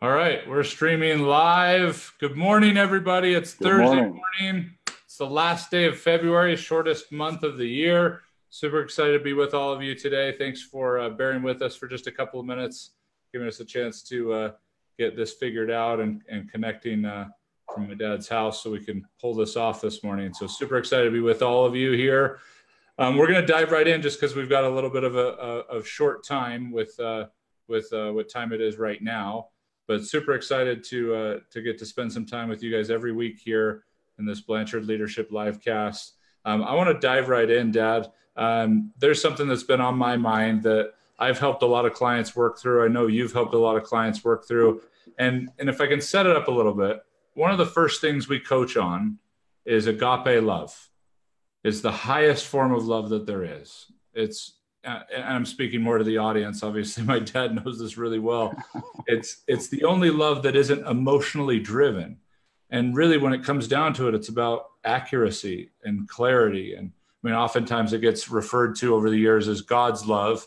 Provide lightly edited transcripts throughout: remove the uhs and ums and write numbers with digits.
All right, we're streaming live. Good morning, everybody. It's Good Thursday morning. morning. It's the last day of February, shortest month of the year. Super excited to be with all of you today. Thanks for bearing with us for just a couple of minutes, giving us a chance to get this figured out and connecting from my dad's house so we can pull this off this morning. So super excited to be with all of you here. We're going to dive right in just because we've got a little bit of a short time with what time it is right now. But super excited to get to spend some time with you guys every week here in this Blanchard Leadership Livecast. I want to dive right in, Dad. There's something that's been on my mind that I've helped a lot of clients work through. I know you've helped a lot of clients work through. And if I can set it up a little bit, one of the first things we coach on is agape love. It's the highest form of love that there is. And I'm speaking more to the audience. Obviously, my dad knows this really well. It's the only love that isn't emotionally driven. And really, when it comes down to it, it's about accuracy and clarity. And I mean, oftentimes it gets referred to over the years as God's love,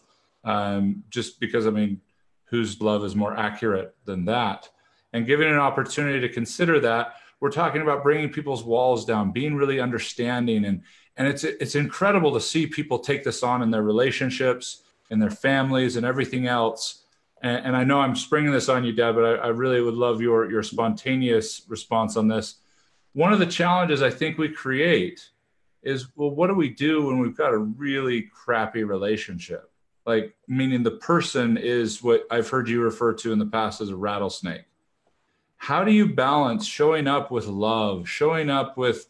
just because, I mean, whose love is more accurate than that? And giving an opportunity to consider that, we're talking about bringing people's walls down, being really understanding, and it's incredible to see people take this on in their relationships, in their families, and everything else. And I know I'm springing this on you, Deb, but I really would love your spontaneous response on this. One of the challenges I think we create is, well, what do we do when we've got a really crappy relationship? Like, meaning the person is what I've heard you refer to in the past as a rattlesnake. How do you balance showing up with love, showing up with,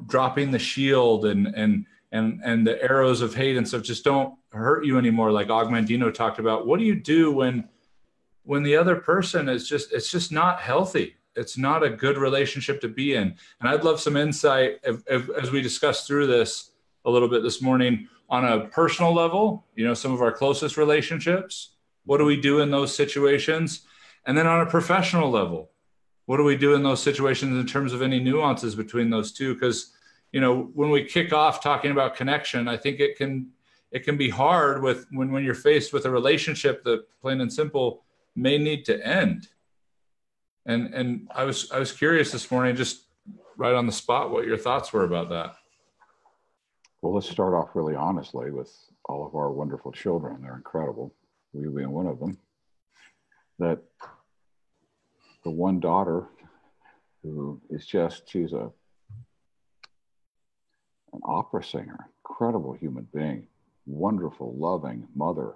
dropping the shield and the arrows of hate and stuff just don't hurt you anymore, like Mandino talked about? What do you do when the other person is it's just not healthy? It's not a good relationship to be in. And I'd love some insight as we discuss through this a little bit this morning on a personal level, some of our closest relationships. What do we do in those situations? And then on a professional level, what do we do in those situations in terms of any nuances between those two? Because, when we kick off talking about connection, I think it can be hard when you're faced with a relationship that, plain and simple, may need to end. And I was curious this morning, just right on the spot, what your thoughts were about that. Well, let's start off really honestly with all of our wonderful children. They're incredible. We being one of them. That the one daughter who is she's an opera singer, incredible human being, wonderful, loving mother.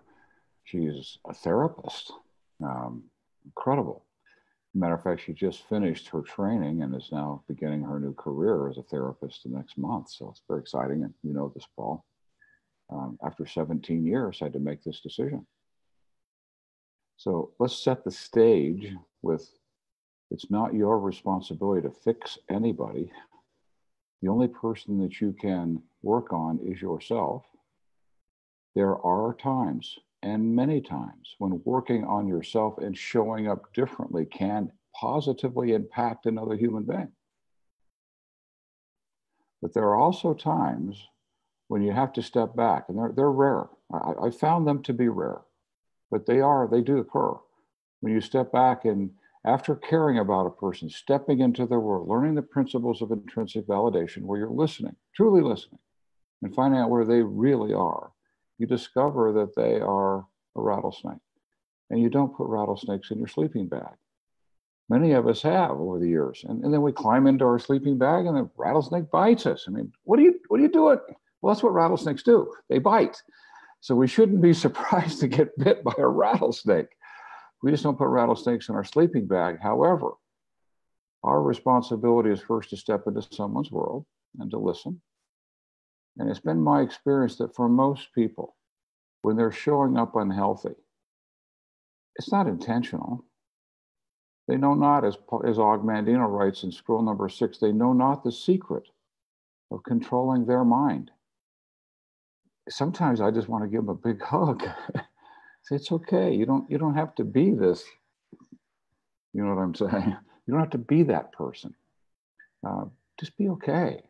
She's a therapist, incredible. Matter of fact, she just finished her training and is now beginning her new career as a therapist the next month. So it's very exciting. And you know this, Paul. After 17 years, I had to make this decision. So let's set the stage with, it's not your responsibility to fix anybody. The only person that you can work on is yourself. There are times, and many times, when working on yourself and showing up differently can positively impact another human being. But there are also times when you have to step back, and they're rare. I found them to be rare, but they do occur. When you step back and, after caring about a person, stepping into their world, learning the principles of intrinsic validation, where you're listening, truly listening, and finding out where they really are, you discover that they are a rattlesnake. And you don't put rattlesnakes in your sleeping bag. Many of us have over the years. And then we climb into our sleeping bag and the rattlesnake bites us. I mean, what are you doing? Well, that's what rattlesnakes do. They bite. So we shouldn't be surprised to get bit by a rattlesnake. We just don't put rattlesnakes in our sleeping bag. However, our responsibility is first to step into someone's world and to listen. And it's been my experience that for most people, when they're showing up unhealthy, it's not intentional. They know not, as Og Mandino writes in scroll number 6, they know not the secret of controlling their mind. Sometimes I just want to give them a big hug. It's okay. You don't have to be this. You know what I'm saying? You don't have to be that person. Just be okay.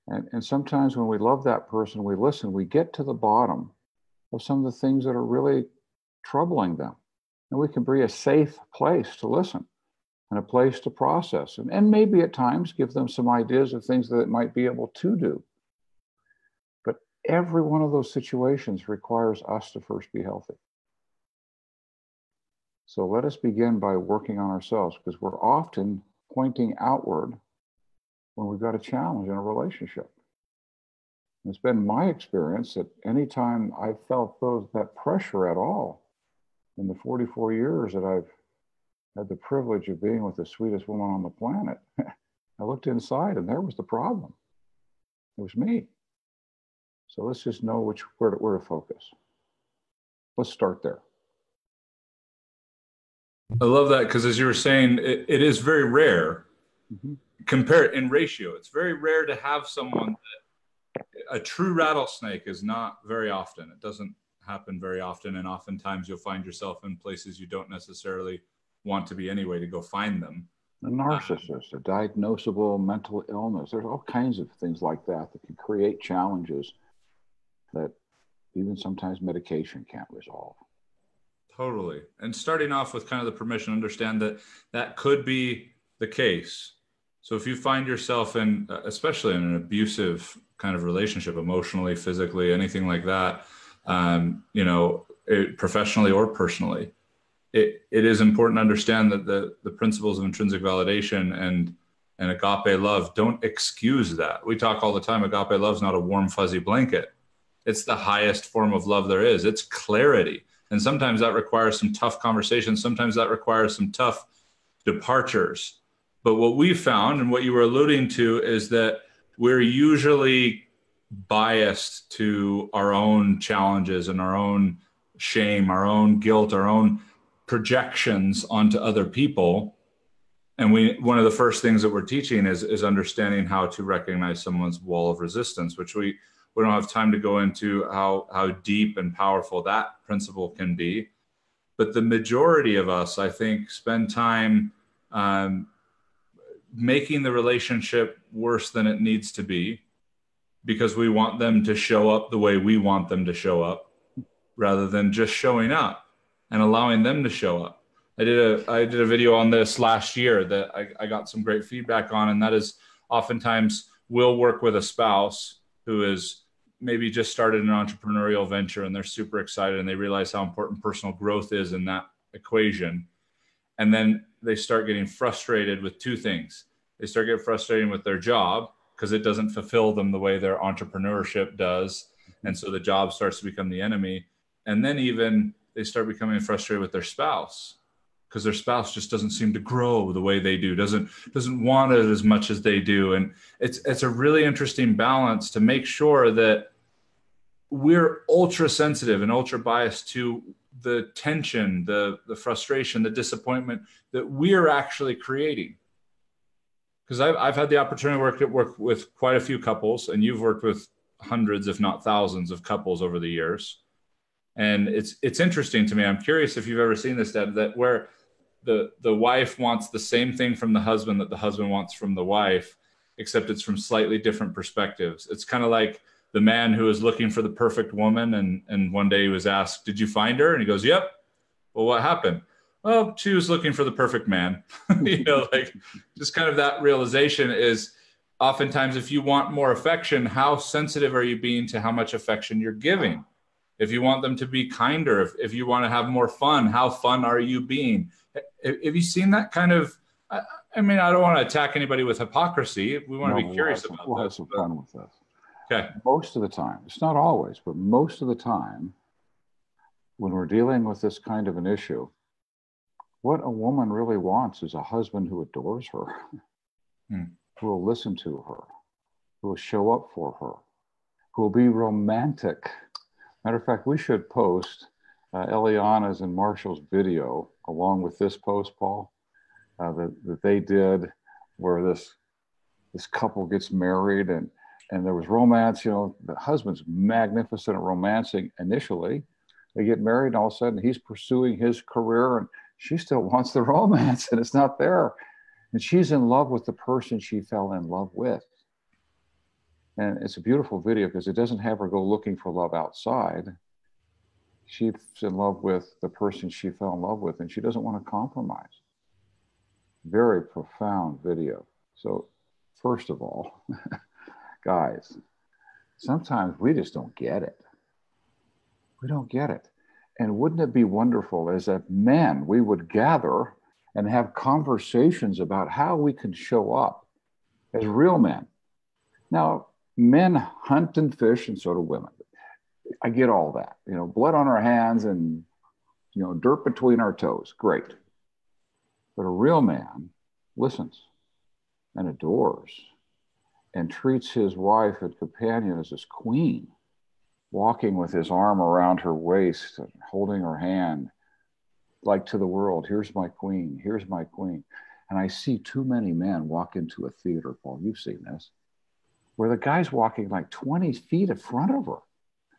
And sometimes when we love that person, we listen, we get to the bottom of some of the things that are really troubling them. And we can be a safe place to listen and a place to process. And maybe at times give them some ideas of things that it might be able to do. But every one of those situations requires us to first be healthy. So let us begin by working on ourselves, because we're often pointing outward when we've got a challenge in a relationship. It's been my experience that anytime I've felt that pressure at all in the 44 years that I've had the privilege of being with the sweetest woman on the planet, I looked inside and there was the problem. It was me. So let's just know where to focus. Let's start there. I love that, because as you were saying, it is very rare. Compare it in ratio. It's very rare to have someone that a true rattlesnake is not very often. It doesn't happen very often. And oftentimes you'll find yourself in places you don't necessarily want to be anyway to go find them. A narcissist, a diagnosable mental illness. There's all kinds of things like that can create challenges that even sometimes medication can't resolve. Totally. And starting off with kind of the permission, understand that that could be the case. So if you find yourself in, especially in an abusive kind of relationship, emotionally, physically, anything like that, professionally or personally, it is important to understand that the principles of intrinsic validation and agape love don't excuse that. We talk all the time, agape love is not a warm, fuzzy blanket. It's the highest form of love there is. It's clarity. And sometimes that requires some tough conversations. Sometimes that requires some tough departures. But what we found, and what you were alluding to, is that we're usually biased to our own challenges and our own shame, our own guilt, our own projections onto other people. And one of the first things that we're teaching is understanding how to recognize someone's wall of resistance, which we don't have time to go into how deep and powerful that principle can be. But the majority of us, I think, spend time making the relationship worse than it needs to be, because we want them to show up the way we want them to show up, rather than just showing up and allowing them to show up. I did a video on this last year that I got some great feedback on, and that is oftentimes we'll work with a spouse who is maybe just started an entrepreneurial venture and they're super excited and they realize how important personal growth is in that equation. And then they start getting frustrated with two things. They start getting frustrated with their job because it doesn't fulfill them the way their entrepreneurship does. And so the job starts to become the enemy. And then even they start becoming frustrated with their spouse because their spouse just doesn't seem to grow the way they do, doesn't want it as much as they do. And it's a really interesting balance to make sure that we're ultra sensitive and ultra biased to the tension, the frustration, the disappointment that we're actually creating. Because I've had the opportunity to work with quite a few couples, and you've worked with hundreds, if not thousands, of couples over the years. And it's interesting to me. I'm curious if you've ever seen this, Dad, that where the wife wants the same thing from the husband that the husband wants from the wife, except it's from slightly different perspectives. It's kind of like the man who is looking for the perfect woman, and one day he was asked, "Did you find her?" And he goes, "Yep." "Well, what happened?" "Oh, she was looking for the perfect man." Like just kind of that realization is oftentimes, if you want more affection, how sensitive are you being to how much affection you're giving? If you want them to be kinder, if you want to have more fun, how fun are you being? Have you seen that kind of, I mean, I don't want to attack anybody with hypocrisy. We want to be curious about this. We'll have some fun with this. Okay. Most of the time, it's not always, but most of the time, when we're dealing with this kind of an issue, what a woman really wants is a husband who adores her, who will listen to her, who will show up for her, who will be romantic. Matter of fact, we should post Eliana's and Marshall's video along with this post, Paul, that they did, where this couple gets married and there was romance. The husband's magnificent at romancing initially. They get married and all of a sudden he's pursuing his career and she still wants the romance and it's not there. And she's in love with the person she fell in love with. And it's a beautiful video because it doesn't have her go looking for love outside. she's in love with the person she fell in love with, and she doesn't want to compromise. Very profound video. So first of all, guys, sometimes we just don't get it. We don't get it. And wouldn't it be wonderful as a men, we would gather and have conversations about how we can show up as real men. Now, men hunt and fish, and so do women. I get all that. You know, blood on our hands and, you know, dirt between our toes. Great. But a real man listens and adores and treats his wife and companion as his queen, walking with his arm around her waist and holding her hand, like to the world, here's my queen, here's my queen. And I see too many men walk into a theater, Paul, you've seen this, where the guy's walking like 20 feet in front of her.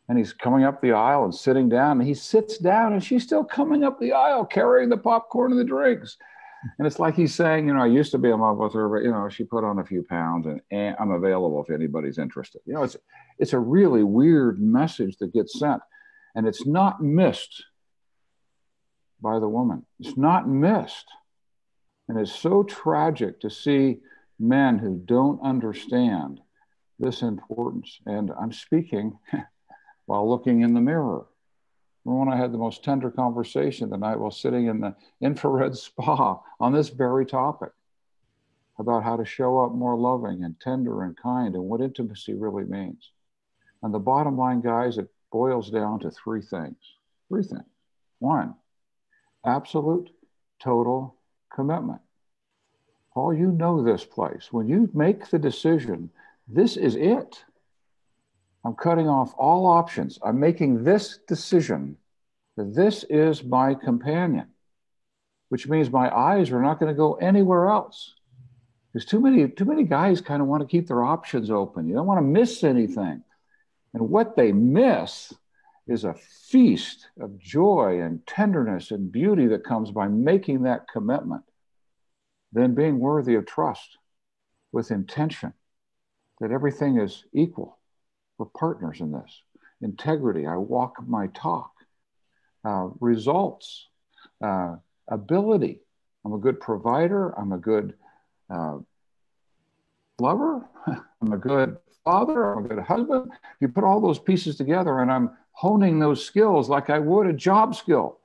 And he's coming up the aisle and sitting down, and he sits down and she's still coming up the aisle, carrying the popcorn and the drinks. And it's like he's saying, you know, I used to be in love with her, but, you know, she put on a few pounds and I'm available if anybody's interested. You know, it's a really weird message that gets sent, and it's not missed by the woman. It's not missed. And it's so tragic to see men who don't understand this importance. And I'm speaking while looking in the mirror. Remember when I had the most tender conversation the night while sitting in the infrared spa on this very topic about how to show up more loving and tender and kind and what intimacy really means. And the bottom line, guys, it boils down to three things. Three things. One, absolute, total commitment. Paul, you know this place. When you make the decision, this is it. I'm cutting off all options. I'm making this decision that this is my companion, which means my eyes are not going to go anywhere else. Because too many guys kind of want to keep their options open. You don't want to miss anything. And what they miss is a feast of joy and tenderness and beauty that comes by making that commitment, then being worthy of trust with intention, that everything is equal. We're partners in this. Integrity, I walk my talk. Results, ability. I'm a good provider. I'm a good lover. I'm a good father. I'm a good husband. You put all those pieces together and I'm honing those skills like I would a job skill.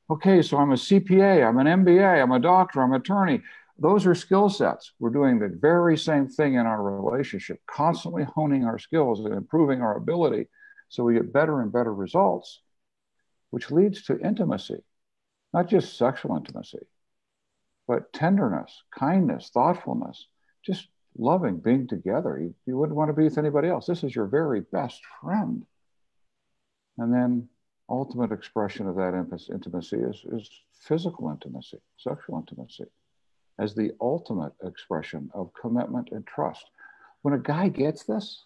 Okay, so I'm a CPA, I'm an MBA, I'm a doctor, I'm an attorney. Those are skill sets. We're doing the very same thing in our relationship, constantly honing our skills and improving our ability so we get better and better results, which leads to intimacy, not just sexual intimacy, but tenderness, kindness, thoughtfulness, just loving, being together. You wouldn't want to be with anybody else. This is your very best friend. And then ultimate expression of that intimacy is physical intimacy, sexual intimacy, as the ultimate expression of commitment and trust. When a guy gets this,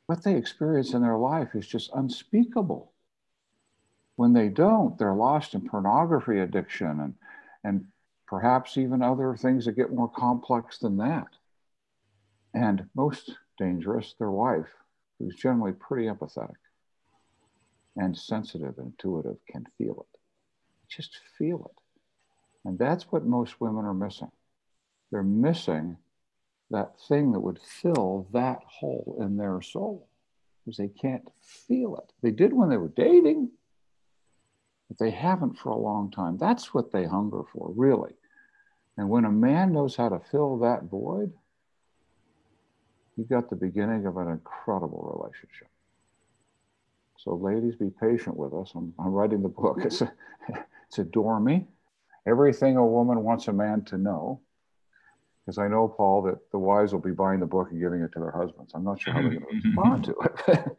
what they experience in their life is just unspeakable. When they don't, they're lost in pornography addiction and perhaps even other things that get more complex than that. And most dangerous, their wife, who's generally pretty empathetic and sensitive and intuitive, can feel it. Just feel it. And that's what most women are missing. They're missing that thing that would fill that hole in their soul because they can't feel it. They did when they were dating, but they haven't for a long time. That's what they hunger for, really. And when a man knows how to fill that void, you got the beginning of an incredible relationship. So ladies, be patient with us. I'm writing the book. It's Adore Me. Everything a woman wants a man to know. Because I know, Paul, that the wives will be buying the book and giving it to their husbands. I'm not sure how they're going to respond to it.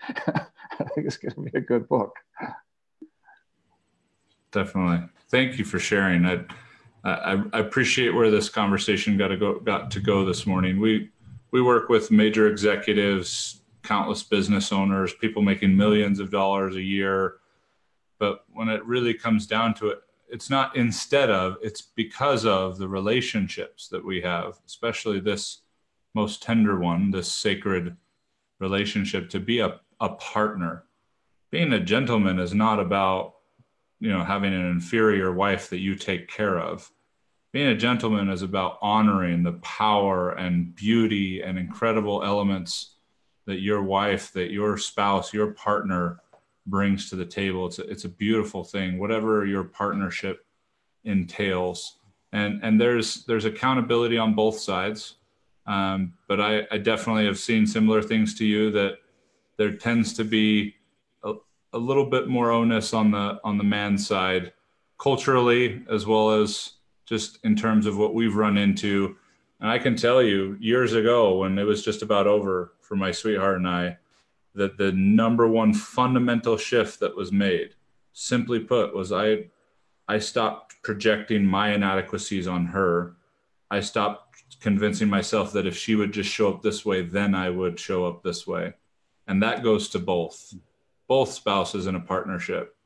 I think it's going to be a good book. Definitely. Thank you for sharing. I appreciate where this conversation got to go this morning. We work with major executives, countless business owners, people making millions of dollars a year. But when it really comes down to it, it's not instead of, it's because of the relationships that we have, especially this most tender one, this sacred relationship, to be a partner. being a gentleman is not about, having an inferior wife that you take care of. Being a gentleman is about honoring the power and beauty and incredible elements that your wife, that your spouse, your partner brings to the table. It's a beautiful thing, whatever your partnership entails. And there's accountability on both sides. But I definitely have seen similar things to you, that there tends to be a, a little bit more onus on the man's side, culturally, as well as just in terms of what we've run into. And I can tell you, years ago, when it was just about over for my sweetheart and I, that the number one fundamental shift that was made, simply put, was I stopped projecting my inadequacies on her. I stopped convincing myself that if she would just show up this way, then I would show up this way. And that goes to both spouses in a partnership,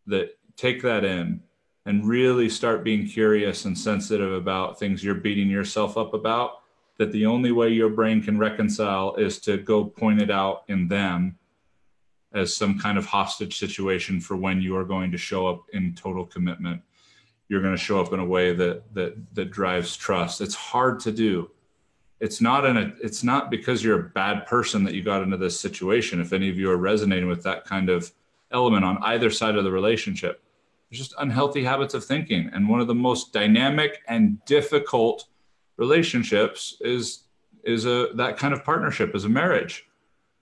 that take that in and really start being curious and sensitive about things you're beating yourself up about, that the only way your brain can reconcile is to go point it out in them as some kind of hostage situation for when you are going to show up in total commitment. You're going to show up in a way that drives trust. It's hard to do. It's not because you're a bad person that you got into this situation. If any of you are resonating with that kind of element on either side of the relationship, there's just unhealthy habits of thinking. And one of the most dynamic and difficult relationships is that kind of partnership, is a marriage.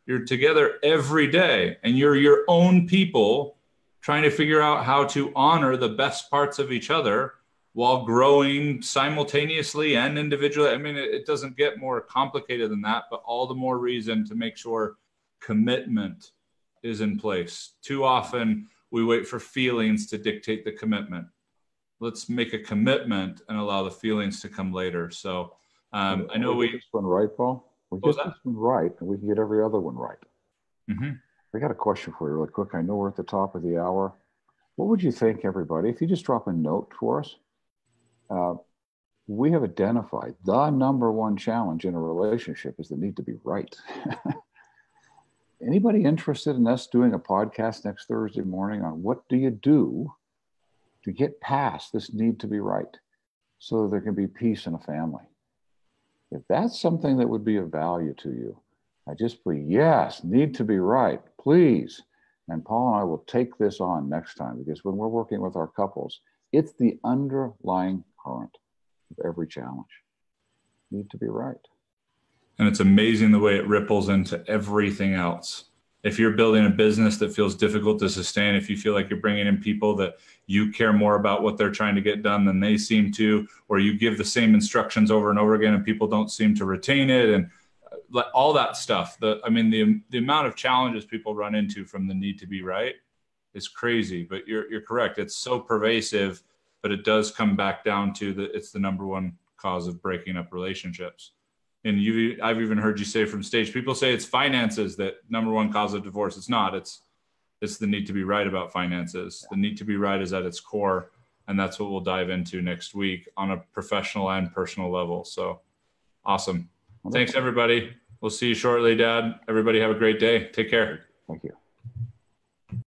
You're together every day and you're your own people trying to figure out how to honor the best parts of each other while growing simultaneously and individually. I mean, it doesn't get more complicated than that, but all the more reason to make sure commitment is in place. Too often we wait for feelings to dictate the commitment. Let's make a commitment and allow the feelings to come later. So I know we get this one right, Paul. We get this one right, and we can get every other one right. Mm-hmm. I got a question for you really quick. I know we're at the top of the hour. What would you think, everybody, if you just drop a note for us? We have identified the number one challenge in a relationship is the need to be right. Anybody interested in us doing a podcast next Thursday morning on what do you do to get past this need to be right so that there can be peace in a family? If that's something that would be of value to you, I just put yes, need to be right, please. And Paul and I will take this on next time, because when we're working with our couples, it's the underlying current of every challenge. Need to be right. And it's amazing the way it ripples into everything else. If you're building a business that feels difficult to sustain, if you feel like you're bringing in people that you care more about what they're trying to get done than they seem to, or you give the same instructions over and over again and people don't seem to retain it, and all that stuff. The amount of challenges people run into from the need to be right is crazy. But you're correct. It's so pervasive, but it does come back down to it's the number one cause of breaking up relationships. And I've even heard you say from stage, people say it's finances that number one cause of divorce. It's not. It's the need to be right about finances. The need to be right is at its core. And that's what we'll dive into next week on a professional and personal level. So awesome. Thanks, everybody. We'll see you shortly, Dad. Everybody have a great day. Take care. Thank you.